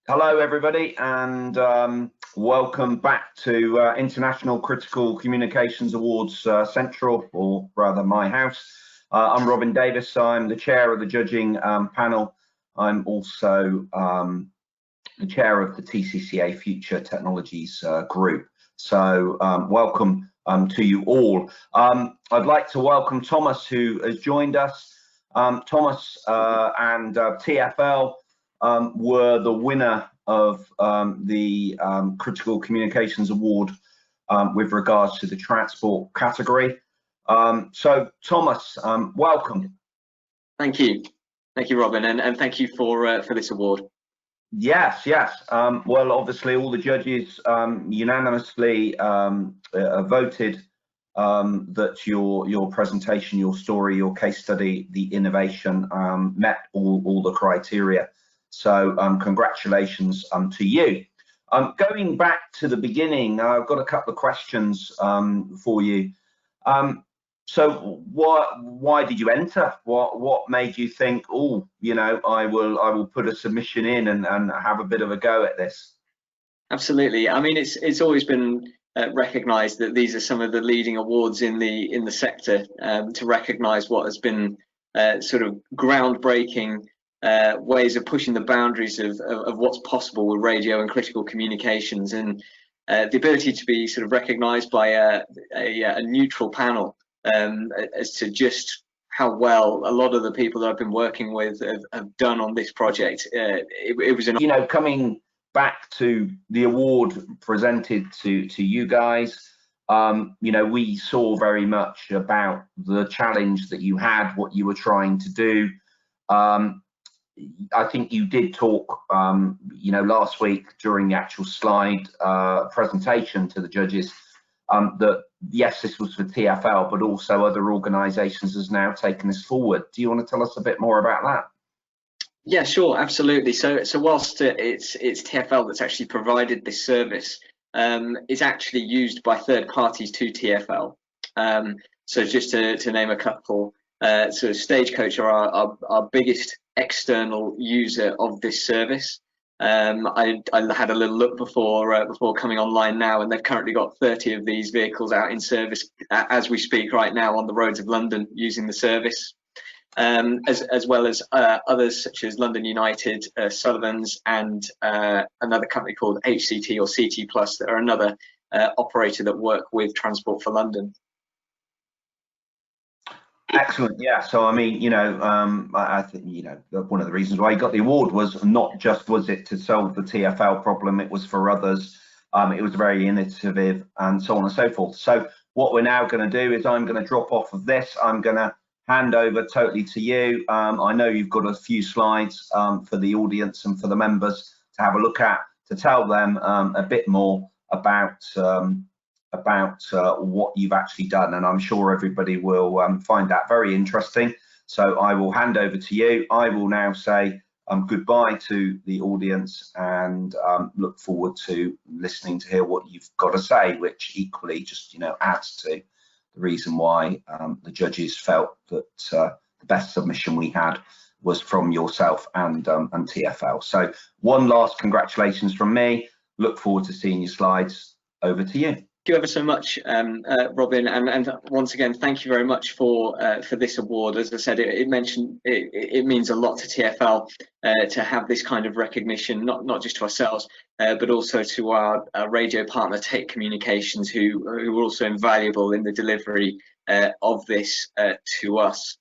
Hello, everybody, and welcome back to International Critical Communications Awards Central, or rather my house. I'm Robin Davis. I'm the chair of the judging panel. I'm also the chair of the TCCA Future Technologies group. So welcome to you all. I'd like to welcome Thomas, who has joined us. Thomas and TfL were the winner of the Critical Communications Award with regards to the transport category. So Thomas, welcome. Thank you, Robin, and thank you for this award. Yes. Well, obviously, all the judges unanimously voted that your presentation, your story, your case study, the innovation met all the criteria. So congratulations to you. Going back to the beginning, I've got a couple of questions for you. So why did you enter? What made you think, oh, you know, I will put a submission in and have a bit of a go at this? Absolutely. I mean, it's always been recognised that these are some of the leading awards in the sector to recognise what has been sort of groundbreaking ways of pushing the boundaries of what's possible with radio and critical communications, and the ability to be sort of recognised by a neutral panel as to just how well a lot of the people that I've been working with have done on this project. It was an, you know, coming back to the award presented to you guys, you know, we saw very much about the challenge that you had, what you were trying to do. I think you did talk, you know, last week during the actual slide presentation to the judges, that yes, this was for TfL, but also other organisations has now taken this forward. Do you want to tell us a bit more about that? Yeah, sure, absolutely. So whilst it's TfL that's actually provided this service, it's actually used by third parties to TfL. So just to name a couple, sort of Stagecoach are our biggest external user of this service. I had a little look before coming online now, and they've currently got 30 of these vehicles out in service as we speak right now on the roads of London using the service. As well as others such as London United, Sullivan's, and another company called HCT or CT Plus that are another operator that work with Transport for London. Excellent. Yeah. So I mean, you know, I think, you know, one of the reasons why you got the award was not just was it to solve the TfL problem, it was for others. It was very innovative and so on and so forth. So what we're now going to do is I'm going to drop off of this. I'm going to hand over totally to you. I know you've got a few slides for the audience and for the members to have a look at, to tell them a bit more about what you've actually done, and I'm sure everybody will find that very interesting. So I will hand over to you. I will now say goodbye to the audience and look forward to listening to hear what you've got to say, which equally just, you know, adds to the reason why the judges felt that the best submission we had was from yourself and TfL. So one last congratulations from me. Look forward to seeing your slides. Over to you. Thank you ever so much, Robin, and once again, thank you very much for this award. As I said, it means a lot to TfL to have this kind of recognition, not just to ourselves, but also to our radio partner, Take Communications, who are also invaluable in the delivery of this to us.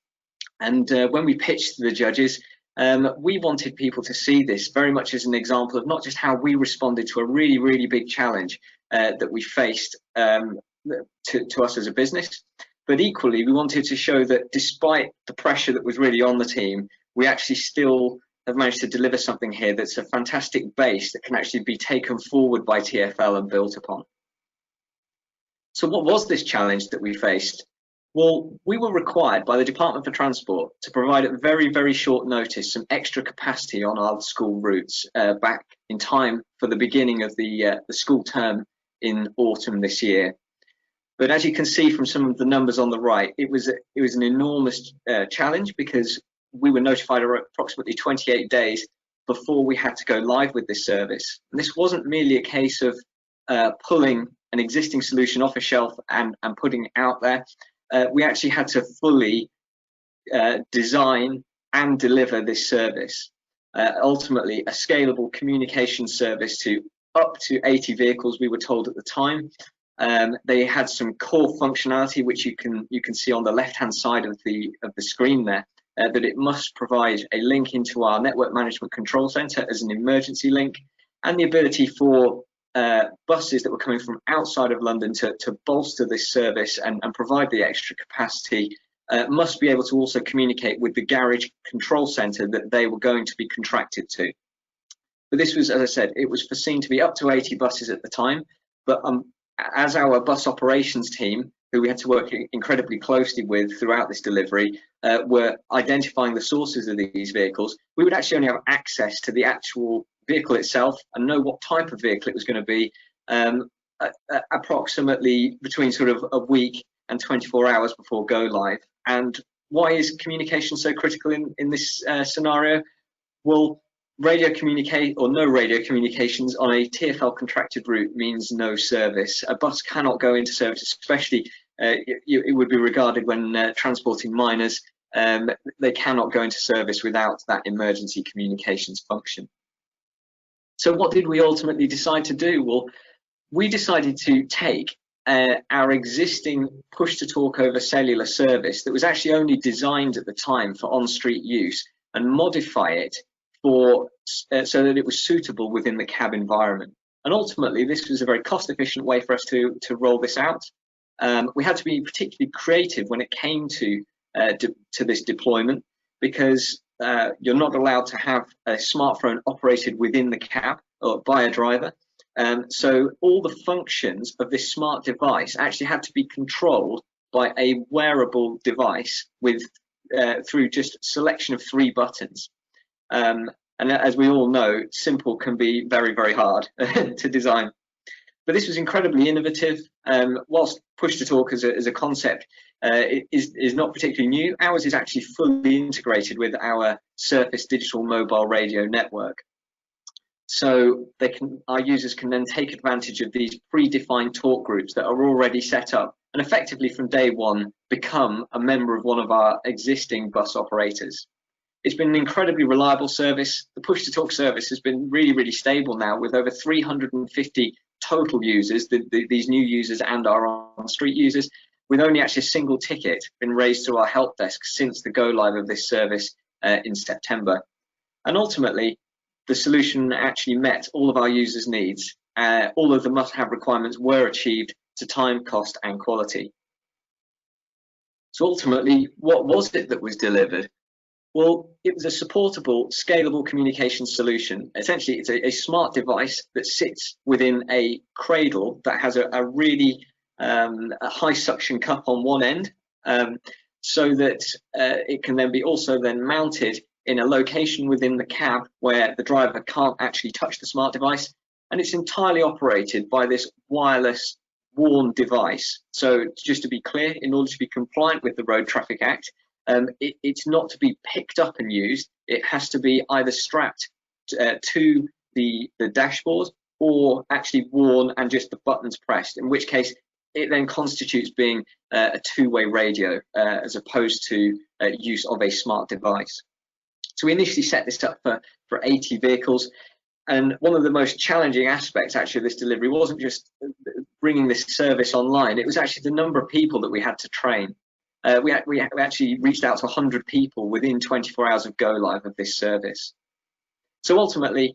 And when we pitched to the judges, we wanted people to see this very much as an example of not just how we responded to a really, really big challenge that we faced to us as a business, but equally we wanted to show that despite the pressure that was really on the team, we actually still have managed to deliver something here that's a fantastic base that can actually be taken forward by TfL and built upon. So what was this challenge that we faced? Well, we were required by the Department for Transport to provide at very, very short notice some extra capacity on our school routes back in time for the beginning of the school term in autumn this year. But as you can see from some of the numbers on the right, it was an enormous challenge, because we were notified approximately 28 days before we had to go live with this service. And this wasn't merely a case of pulling an existing solution off a shelf and putting it out there. We actually had to fully design and deliver this service. Ultimately, a scalable communication service to up to 80 vehicles, we were told at the time. They had some core functionality, which you can see on the left-hand side of the screen there, that it must provide a link into our network management control center as an emergency link, and the ability for buses that were coming from outside of London to bolster this service and provide the extra capacity. Must be able to also communicate with the garage control center that they were going to be contracted to. But this was, as I said, it was foreseen to be up to 80 buses at the time. But as our bus operations team, who we had to work incredibly closely with throughout this delivery, were identifying the sources of these vehicles, we would actually only have access to the actual vehicle itself and know what type of vehicle it was going to be approximately between sort of a week and 24 hours before go live. And why is communication so critical in this scenario? Well, radio communicate or no radio communications on a TfL contracted route means no service. A bus cannot go into service, especially it would be regarded when transporting minors. They cannot go into service without that emergency communications function. So what did we ultimately decide to do? Well, we decided to take our existing push-to-talk over cellular service that was actually only designed at the time for on-street use and modify it for so that it was suitable within the cab environment. And ultimately, this was a very cost-efficient way for us to roll this out. We had to be particularly creative when it came to this deployment, because you're not allowed to have a smartphone operated within the cab or by a driver. So all the functions of this smart device actually had to be controlled by a wearable device with through just selection of 3 buttons. And as we all know, simple can be very, very hard to design. But this was incredibly innovative. Whilst push-to-talk as a concept is not particularly new, ours is actually fully integrated with our Surface digital mobile radio network. So our users can then take advantage of these predefined talk groups that are already set up and effectively from day one become a member of one of our existing bus operators. It's been an incredibly reliable service. The push-to-talk service has been really, really stable now with over 350 total users, these new users and our on-street users, with only actually a single ticket been raised through our help desk since the go live of this service in September. And ultimately, the solution actually met all of our users' needs. All of the must-have requirements were achieved to time, cost, and quality. So ultimately, what was it that was delivered? Well, it was a supportable, scalable communication solution. Essentially, it's a smart device that sits within a cradle that has a really a high suction cup on one end, so that it can then be also then mounted in a location within the cab where the driver can't actually touch the smart device, and it's entirely operated by this wireless worn device. So just to be clear, in order to be compliant with the Road Traffic Act, it's not to be picked up and used. It has to be either strapped to the dashboard or actually worn and just the buttons pressed, in which case it then constitutes being a two-way radio as opposed to use of a smart device. So we initially set this up for 80 vehicles, and one of the most challenging aspects actually of this delivery wasn't just bringing this service online, it was actually the number of people that we had to train. We actually reached out to 100 people within 24 hours of go live of this service. So ultimately,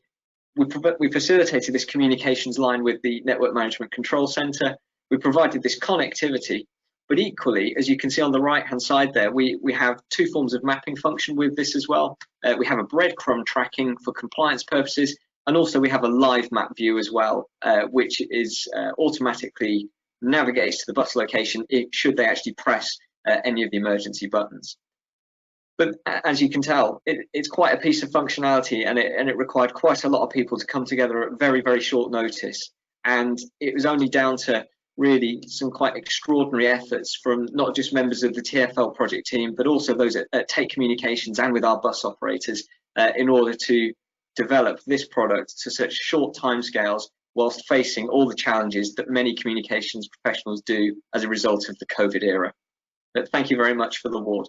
we facilitated this communications line with the Network Management Control Center. We provided this connectivity, but equally, as you can see on the right-hand side there, we have 2 forms of mapping function with this as well. We have a breadcrumb tracking for compliance purposes, and also we have a live map view as well, which is automatically navigates to the bus location should they actually press any of the emergency buttons. But as you can tell, it's quite a piece of functionality, and it required quite a lot of people to come together at very, very short notice. And it was only down to really some quite extraordinary efforts from not just members of the TfL project team, but also those at Take Communications and with our bus operators in order to develop this product to such short timescales whilst facing all the challenges that many communications professionals do as a result of the COVID era. But thank you very much for the award.